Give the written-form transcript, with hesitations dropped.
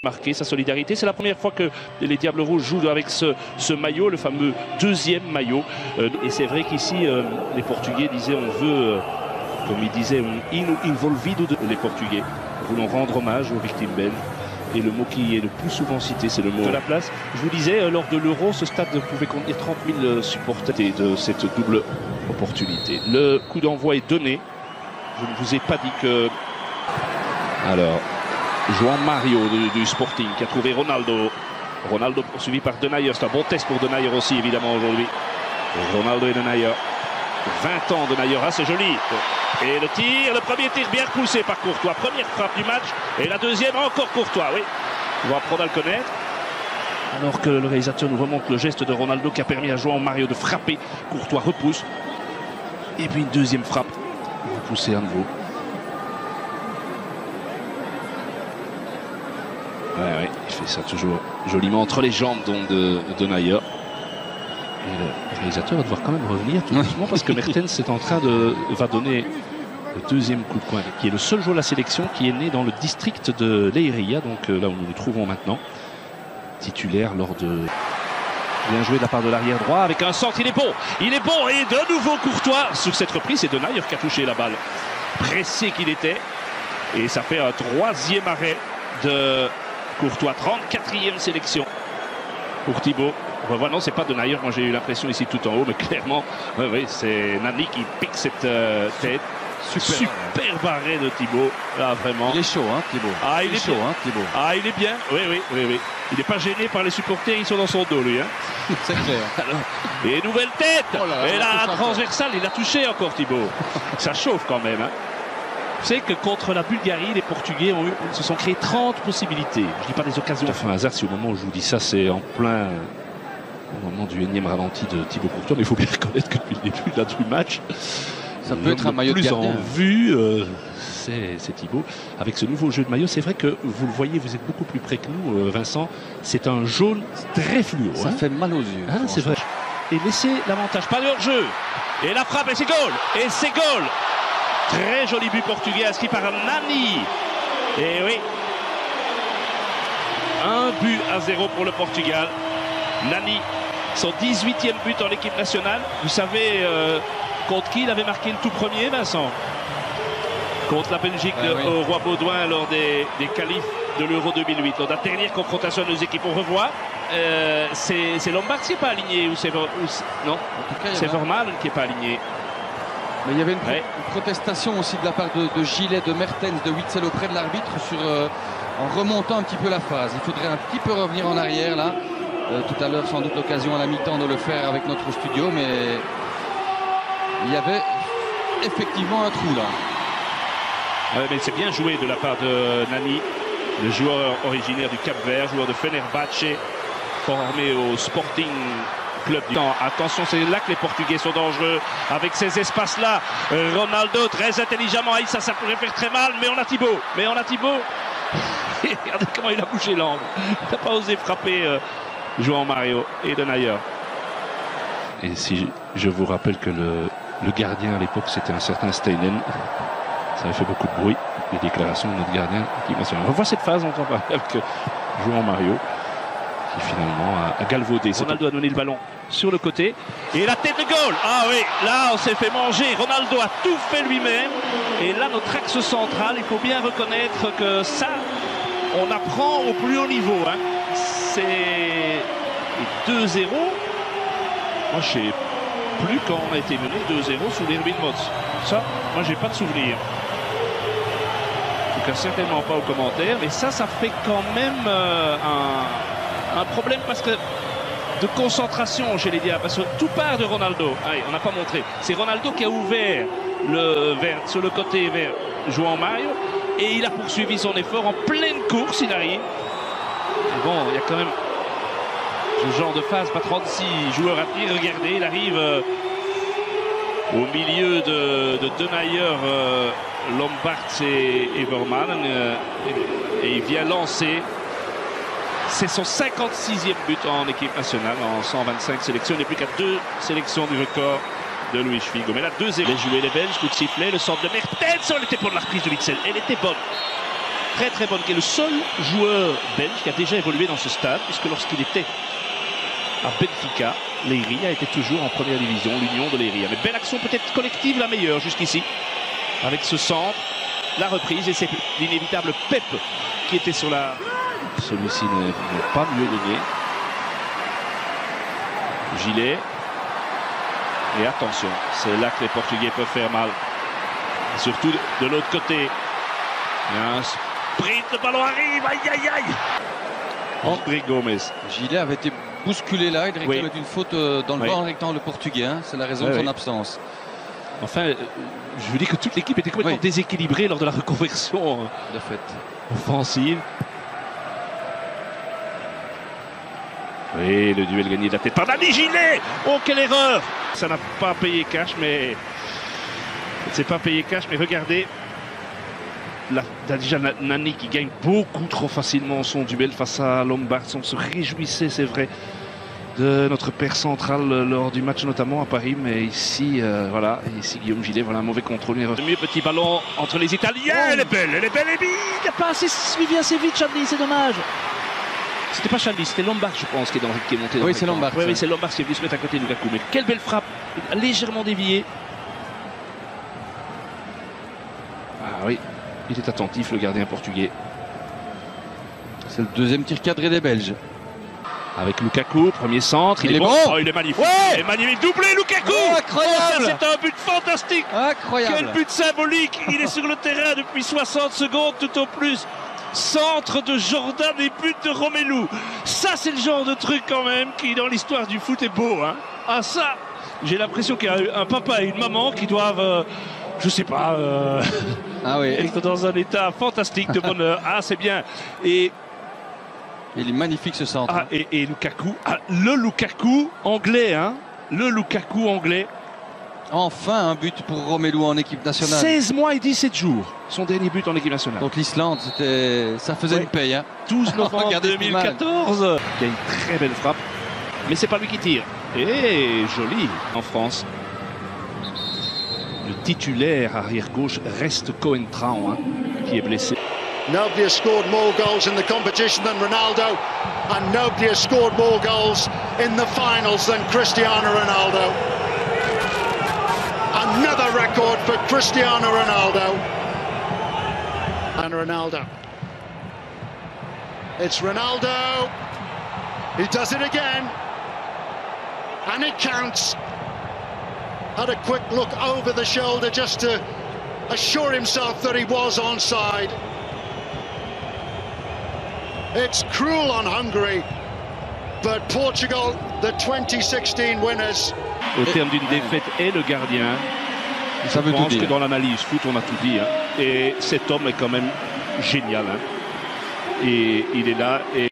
marquer sa solidarité. C'est la première fois que les Diables Rouges jouent avec ce maillot, le fameux deuxième maillot. Et c'est vrai qu'ici, les Portugais disaient on veut, comme ils disaient, involvido les Portugais. Nous voulons rendre hommage aux victimes belges. Et le mot qui est le plus souvent cité, c'est le mot de la place. Je vous disais, lors de l'Euro, ce stade pouvait contenir 30 000 supporters de cette double opportunité. Le coup d'envoi est donné. Je ne vous ai pas dit que... Alors, João Mario du Sporting qui a trouvé Ronaldo. Ronaldo poursuivi par Denayer. C'est un bon test pour Denayer aussi, évidemment, aujourd'hui. Ronaldo et Denayer. 20 ans Denayer, ah, c'est joli. Et le tir, le premier tir bien poussé par Courtois. Première frappe du match. Et la deuxième, encore Courtois, oui. On va apprendre à le connaître. Alors que le réalisateur nous remonte le geste de Ronaldo qui a permis à João Mario de frapper. Courtois repousse. Et puis une deuxième frappe. Repoussé à nouveau. Ouais, il fait ça toujours joliment entre les jambes donc, de Denayer. Et le réalisateur va devoir quand même revenir tout doucement parce que Mertens est en train va donner le deuxième coup de poing, qui est le seul joueur de la sélection qui est né dans le district de Leiria, donc là où nous nous trouvons maintenant, titulaire lors de... Bien joué de la part de l'arrière droit avec un centre, il est bon et de nouveau Courtois. Sur cette reprise, c'est Denayer qui a touché la balle, pressé qu'il était, et ça fait un troisième arrêt de Courtois, 34e sélection pour Thibaut. Voilà, non, c'est pas Denayer, moi j'ai eu l'impression ici tout en haut, mais clairement, oui, c'est Nani qui pique cette tête. Super barré de Thibaut, là vraiment. Il est chaud, hein, Thibaut. Ah, il est chaud, hein, Thibaut. Ah, il est bien, oui. Il n'est pas gêné par les supporters, ils sont dans son dos, lui. Hein. C'est clair. Alors, et nouvelle tête. Oh là, et là, transversale, il a touché encore Thibaut. Ça chauffe quand même. Hein. Vous savez que contre la Bulgarie, les Portugais se sont créés 30 possibilités. Je ne dis pas des occasions. C'est un hasard si au moment où je vous dis ça, c'est en plein... Au moment du énième ralenti de Thibaut Courtois, mais il faut bien reconnaître que depuis le début là, du match, ça peut être un maillot de gardien. Plus en vue, c'est Thibaut. Avec ce nouveau jeu de maillot, c'est vrai que vous le voyez, vous êtes beaucoup plus près que nous, Vincent. C'est un jaune très fluo. Ça fait mal aux yeux. Hein, c'est vrai. Et laissez l'avantage, pas de hors-jeu. Et la frappe, et c'est goal. Et c'est goal. Très joli but portugais inscrit par Nani. Et oui. 1-0 pour le Portugal. Nani, son 18e but en équipe nationale. Vous savez contre qui il avait marqué le tout premier, Vincent? Contre la Belgique au Roi Baudouin lors des qualifs de l'Euro 2008. Lors de la dernière confrontation de nos équipes. On revoit. C'est Lombard qui n'est pas aligné. Non, c'est Vermaelen qui n'est pas aligné. Mais il y avait une protestation aussi de la part de Gillet, de Mertens, de Witsel auprès de l'arbitre en remontant un petit peu la phase. Il faudrait un petit peu revenir en arrière là. Tout à l'heure, sans doute l'occasion à la mi-temps de le faire avec notre studio, mais il y avait effectivement un trou là. Ouais, mais c'est bien joué de la part de Nani, le joueur originaire du Cap-Vert, joueur de Fenerbahçe, formé au Sporting Club du temps. Attention, c'est là que les Portugais sont dangereux avec ces espaces-là. Ronaldo très intelligemment, ça pourrait faire très mal, mais on a Thibaut. Regardez comment il a bougé l'angle. Il n'a pas osé frapper João Mario et Denayer. Et si je vous rappelle que le gardien à l'époque c'était un certain Steinen, ça avait fait beaucoup de bruit, les déclarations de notre gardien. On revoit cette phase, on entend parler avec João Mario qui finalement a galvaudé. Ronaldo a donné le ballon sur le côté et la tête de goal. Ah oui, là on s'est fait manger. Ronaldo a tout fait lui-même. Et là notre axe central, il faut bien reconnaître que ça, on apprend au plus haut niveau. Hein. C'est 2-0. Moi je sais plus quand on a été mené 2-0 sous l'Erwin Mots. Ça, moi j'ai pas de souvenir. En tout cas certainement pas aux commentaires. Mais ça fait quand même un problème parce que de concentration chez les Diables. Parce que tout part de Ronaldo. Allez, on n'a pas montré. C'est Ronaldo qui a ouvert sur le côté vers João Mario. Et il a poursuivi son effort en pleine course. Il arrive. Et bon, il y a quand même ce genre de phase, pas 36 joueurs à pied. Regardez, il arrive au milieu de Denayer, Lombard et Vermaelen. Et il vient lancer. C'est son 56e but en équipe nationale, en 125 sélections. Il n'est plus qu'à 2 sélections du record de Luis Figo. Mais là, 2-0. Les joueurs les Belges, coup de sifflet, le centre de Mertens. Elle était pour la reprise de Witsel. Elle était bonne. très très bonne, qui est le seul joueur belge qui a déjà évolué dans ce stade, puisque lorsqu'il était à Benfica, Leiria était toujours en première division, l'Union de Leiria. Mais belle action, peut-être collective, la meilleure jusqu'ici, avec ce centre, la reprise, et c'est l'inévitable Pep qui était sur la... Celui-ci n'est pas mieux donné. Gilet. Et attention, c'est là que les Portugais peuvent faire mal. Surtout de l'autre côté. Il y a un sprint, le ballon arrive, aïe aïe aïe. André Gomes. Gilet avait été bousculé là, il réclame une faute dans le bas en rectangle portugais, hein. C'est la raison de son absence. Enfin, je veux dire que toute l'équipe était complètement déséquilibrée lors de la reconversion de fait offensive. Oui, le duel gagné de la tête par Nani Gilet. Oh, quelle erreur! Ça n'a pas payé cash, mais... C'est pas payé cash, mais regardez. Là, déjà Nani qui gagne beaucoup trop facilement son duel face à Lombard. On se réjouissait, c'est vrai, de notre père central lors du match, notamment à Paris. Mais ici, voilà, ici Guillaume Gilet, voilà un mauvais contrôle. Le mieux petit ballon entre les Italiens. Oh. Elle est belle, et il n'a pas assez suivi assez vite, Chandli, c'est dommage. C'était pas Chandli, c'était Lombard, je pense, qui est monté. Oui, c'est Lombard. Oui, c'est Lombard qui est venu se mettre à côté de Lukaku. Mais quelle belle frappe, légèrement déviée. Ah oui, il est attentif, le gardien portugais. C'est le deuxième tir cadré des Belges. Avec Lukaku, premier centre, il est bon. Oh, il est magnifique. Ouais, il est magnifique, doublé Lukaku. Oh, incroyable. Ça, c'est un but fantastique. Incroyable. Quel but symbolique. Il est sur le terrain depuis 60 secondes tout au plus. Centre de Jordan et but de Romelu. Ça, c'est le genre de truc quand même qui, dans l'histoire du foot, est beau. Hein. Ah ça, j'ai l'impression qu'il y a un papa et une maman qui doivent... je sais pas, être dans un état fantastique de bonheur. Ah, c'est bien. Et il est magnifique ce centre. Ah, et Lukaku, le Lukaku anglais, hein. Le Lukaku anglais. Enfin un but pour Romelu en équipe nationale. 16 mois et 17 jours, son dernier but en équipe nationale. Donc l'Islande, ça faisait une paye. Hein. 12 novembre 2014. Il y a une très belle frappe, mais c'est pas lui qui tire. Et joli en France. Le titulaire arrière-gauche reste Cohen Traun, hein, qui est blessé. Nobody has scored more goals in the competition than Ronaldo, and nobody has scored more goals in the finals than Cristiano Ronaldo. Another record for Cristiano Ronaldo. And Ronaldo. It's Ronaldo. He does it again. And it counts. Had a quick look over the shoulder just to assure himself that he was onside. It's cruel on Hungary, but Portugal, the 2016 winners. Au terme d'une défaite et le gardien, ça veut tout dire. Je pense que dans l'analyse foot, on a tout dit. Hein. Et cet homme est quand même génial. Hein. Et il est là. Et